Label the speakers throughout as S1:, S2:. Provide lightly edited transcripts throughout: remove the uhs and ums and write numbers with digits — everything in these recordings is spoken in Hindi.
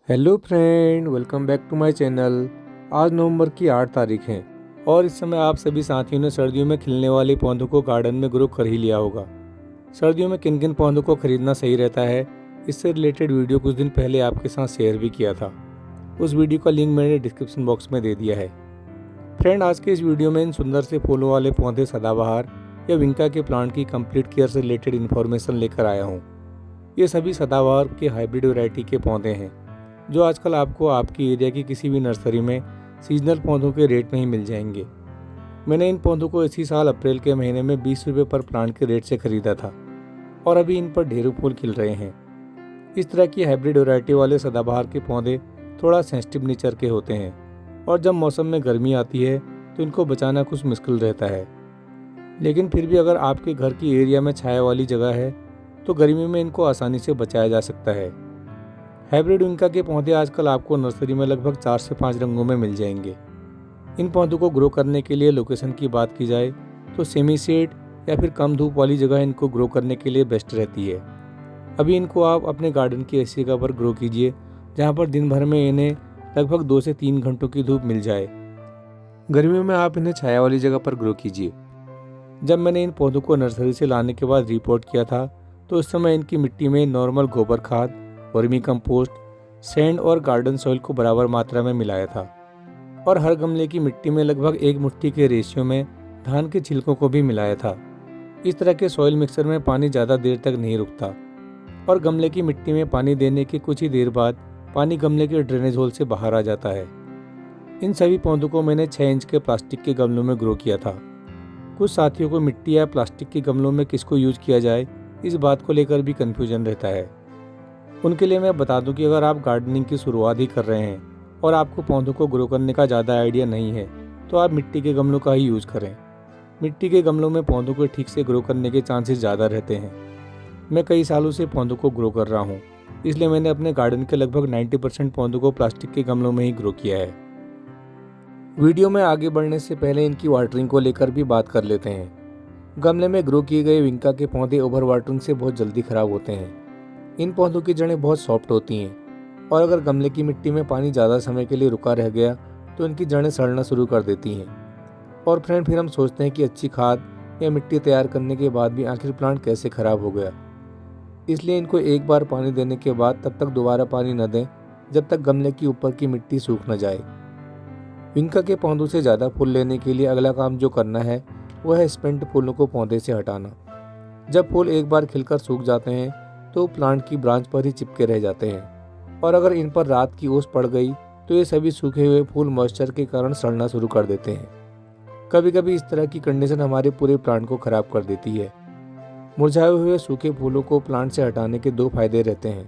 S1: Hello friend, welcome back to my channel. आज नवंबर की 8 तारीख है और इस समय आप सभी साथियों ने सर्दियों में खिलने वाले पौधों को गार्डन में ग्रो कर ही लिया होगा। सर्दियों में किन किन पौधों को खरीदना सही रहता है, इससे रिलेटेड वीडियो कुछ दिन पहले आपके साथ शेयर भी किया था। उस वीडियो का लिंक मैंने डिस्क्रिप्शन बॉक्स में दे दिया है। फ्रेंड, आज के इस वीडियो में इन सुंदर से फूलों वाले पौधे सदाबहार या विंका के प्लांट की कंप्लीट केयर से रिलेटेड इन्फॉर्मेशन लेकर आया हूँ। ये सभी सदाबहार के हाइब्रिड वैरायटी के पौधे हैं जो आजकल आपको आपकी एरिया की किसी भी नर्सरी में सीजनल पौधों के रेट में ही मिल जाएंगे। मैंने इन पौधों को इसी साल अप्रैल के महीने में 20 रुपये पर प्लांट के रेट से खरीदा था और अभी इन पर ढेरों फूल खिल रहे हैं। इस तरह की हाइब्रिड वैरायटी वाले सदाबहार के पौधे थोड़ा सेंसिटिव नेचर के होते हैं और जब मौसम में गर्मी आती है तो इनको बचाना कुछ मुश्किल रहता है। लेकिन फिर भी अगर आपके घर की एरिया में छाया वाली जगह है तो गर्मी में इनको आसानी से बचाया जा सकता है। हाइब्रिड विंका के पौधे आजकल आपको नर्सरी में लगभग 4 से 5 रंगों में मिल जाएंगे। इन पौधों को ग्रो करने के लिए लोकेशन की बात की जाए तो सेमी शेड या फिर कम धूप वाली जगह इनको ग्रो करने के लिए बेस्ट रहती है। अभी इनको आप अपने गार्डन की ऐसी जगह पर ग्रो कीजिए जहाँ पर दिन भर में इन्हें लगभग 2 से 3 घंटों की धूप मिल जाए। गर्मियों में आप इन्हें छाया वाली जगह पर ग्रो कीजिए। जब मैंने इन पौधों को नर्सरी से लाने के बाद रिपोर्ट किया था तो उस समय इनकी मिट्टी में नॉर्मल गोबर खाद, वर्मी कंपोस्ट, सैंड और गार्डन सॉइल को बराबर मात्रा में मिलाया था और हर गमले की मिट्टी में लगभग 1 मुट्ठी के रेशियो में धान के छिलकों को भी मिलाया था। इस तरह के सॉइल मिक्सर में पानी ज़्यादा देर तक नहीं रुकता और गमले की मिट्टी में पानी देने के कुछ ही देर बाद पानी गमले के ड्रेनेज होल से बाहर आ जाता है। इन सभी पौधों को मैंने 6 इंच के प्लास्टिक के गमलों में ग्रो किया था। कुछ साथियों को मिट्टी या प्लास्टिक के गमलों में किसको यूज किया जाए, इस बात को लेकर भी कन्फ्यूजन रहता है। उनके लिए मैं बता दूं कि अगर आप गार्डनिंग की शुरुआत ही कर रहे हैं और आपको पौधों को ग्रो करने का ज़्यादा आइडिया नहीं है तो आप मिट्टी के गमलों का ही यूज़ करें। मिट्टी के गमलों में पौधों को ठीक से ग्रो करने के चांसेस ज़्यादा रहते हैं। मैं कई सालों से पौधों को ग्रो कर रहा हूँ, इसलिए मैंने अपने गार्डन के लगभग 90% पौधों को प्लास्टिक के गमलों में ही ग्रो किया है। वीडियो में आगे बढ़ने से पहले इनकी वाटरिंग को लेकर भी बात कर लेते हैं। गमले में ग्रो किए गए विंका के पौधे ओवर वाटरिंग से बहुत जल्दी खराब होते हैं। इन पौधों की जड़ें बहुत सॉफ्ट होती हैं और अगर गमले की मिट्टी में पानी ज़्यादा समय के लिए रुका रह गया तो इनकी जड़ें सड़ना शुरू कर देती हैं। और फ्रेंड, फिर हम सोचते हैं कि अच्छी खाद या मिट्टी तैयार करने के बाद भी आखिर प्लांट कैसे ख़राब हो गया। इसलिए इनको एक बार पानी देने के बाद तब तक दोबारा पानी न दें जब तक गमले की ऊपर की मिट्टी सूख न जाए। विंका के पौधों से ज़्यादा फूल लेने के लिए अगला काम जो करना है वह है स्पेंट फूलों को पौधे से हटाना। जब फूल एक बार खिलकर सूख जाते हैं तो प्लांट की ब्रांच पर ही चिपके रह जाते हैं और अगर इन पर रात की ओस पड़ गई तो ये सभी सूखे हुए फूल मॉइस्चर के कारण सड़ना शुरू कर देते हैं। कभी कभी इस तरह की कंडीशन हमारे पूरे प्लांट को खराब कर देती है। मुरझाए हुए सूखे फूलों को प्लांट से हटाने के 2 फायदे रहते हैं।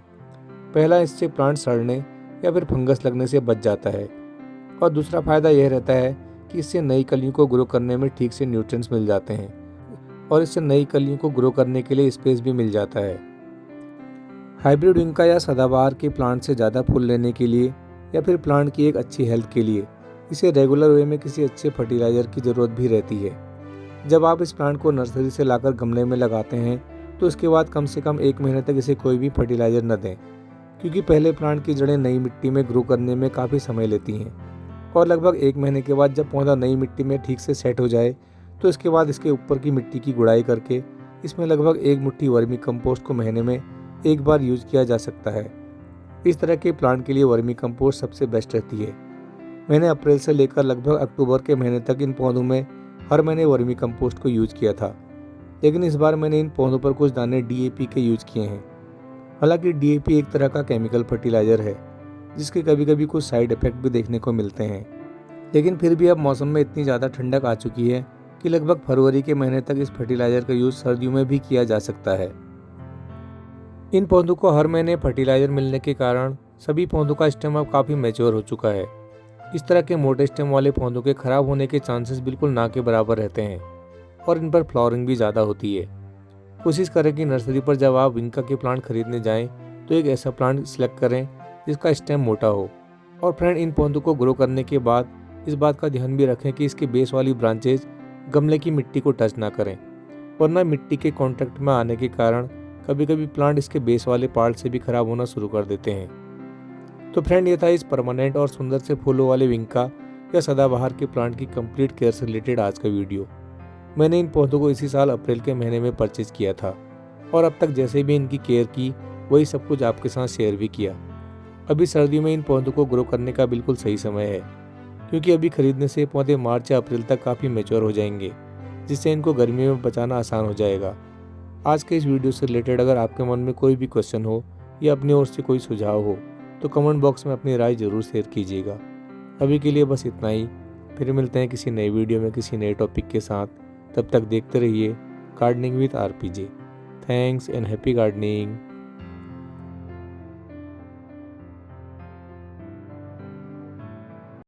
S1: पहला, इससे प्लांट सड़ने या फिर फंगस लगने से बच जाता है और दूसरा फायदा यह रहता है कि इससे नई कलियों को ग्रो करने में ठीक से न्यूट्रिएंट्स मिल जाते हैं और इससे नई कलियों को ग्रो करने के लिए स्पेस भी मिल जाता है। हाइब्रिड विंका या सदाबहार के प्लांट से ज़्यादा फूल लेने के लिए या फिर प्लांट की एक अच्छी हेल्थ के लिए इसे रेगुलर वे में किसी अच्छे फर्टिलाइज़र की ज़रूरत भी रहती है। जब आप इस प्लांट को नर्सरी से लाकर गमले में लगाते हैं तो इसके बाद कम से कम 1 महीने तक इसे कोई भी फर्टिलाइज़र न दें, क्योंकि पहले प्लांट की जड़ें नई मिट्टी में ग्रो करने में काफ़ी समय लेती हैं और लगभग 1 महीने के बाद जब पौधा नई मिट्टी में ठीक से सेट हो जाए तो इसके बाद इसके ऊपर की मिट्टी की गुड़ाई करके इसमें लगभग 1 मुट्ठी वर्मी कंपोस्ट को महीने में एक बार यूज किया जा सकता है। इस तरह के प्लांट के लिए वर्मी कंपोस्ट सबसे बेस्ट रहती है। मैंने अप्रैल से लेकर लगभग अक्टूबर के महीने तक इन पौधों में हर महीने वर्मी कंपोस्ट को यूज किया था, लेकिन इस बार मैंने इन पौधों पर कुछ दाने डीएपी के यूज किए हैं। हालांकि डीएपी एक तरह का केमिकल फर्टिलाइज़र है जिसके कभी कभी कुछ साइड इफेक्ट भी देखने को मिलते हैं, लेकिन फिर भी अब मौसम में इतनी ज़्यादा ठंडक आ चुकी है कि लगभग फरवरी के महीने तक इस फर्टिलाइज़र का यूज़ सर्दियों में भी किया जा सकता है। इन पौधों को हर महीने फर्टिलाइज़र मिलने के कारण सभी पौधों का स्टेम अब काफ़ी मैच्योर हो चुका है। इस तरह के मोटे स्टेम वाले पौधों के खराब होने के चांसेस बिल्कुल ना के बराबर रहते हैं और इन पर फ्लावरिंग भी ज़्यादा होती है। कोशिश करें कि नर्सरी पर जब आप विंका के प्लांट खरीदने जाएं तो एक ऐसा प्लांट सिलेक्ट करें जिसका स्टेम मोटा हो। और फ्रेंड, इन पौधों को ग्रो करने के बाद इस बात का ध्यान भी रखें कि इसके बेस वाली ब्रांचेज गमले की मिट्टी को टच ना करें, वरना मिट्टी के कॉन्टैक्ट में आने के कारण कभी कभी प्लांट इसके बेस वाले पार्ट से भी खराब होना शुरू कर देते हैं। तो फ्रेंड, ये था इस परमानेंट और सुंदर से फूलों वाले विंका या सदाबहार के प्लांट की कंप्लीट केयर से रिलेटेड आज का वीडियो। मैंने इन पौधों को इसी साल अप्रैल के महीने में परचेज किया था और अब तक जैसे भी इनकी केयर की वही सब कुछ आपके साथ शेयर भी किया। अभी सर्दियों में इन पौधों को ग्रो करने का बिल्कुल सही समय है, क्योंकि अभी खरीदने से पौधे मार्च या अप्रैल तक काफ़ी मैच्योर हो जाएंगे, जिससे इनको गर्मियों में बचाना आसान हो जाएगा। आज के इस वीडियो से रिलेटेड अगर आपके मन में कोई भी क्वेश्चन हो या अपनी ओर से कोई सुझाव हो तो कमेंट बॉक्स में अपनी राय जरूर शेयर कीजिएगा। अभी के लिए बस इतना ही, फिर मिलते हैं किसी नई वीडियो में किसी नए टॉपिक के साथ। तब तक देखते रहिए gardening with RPJ. Thanks and happy gardening.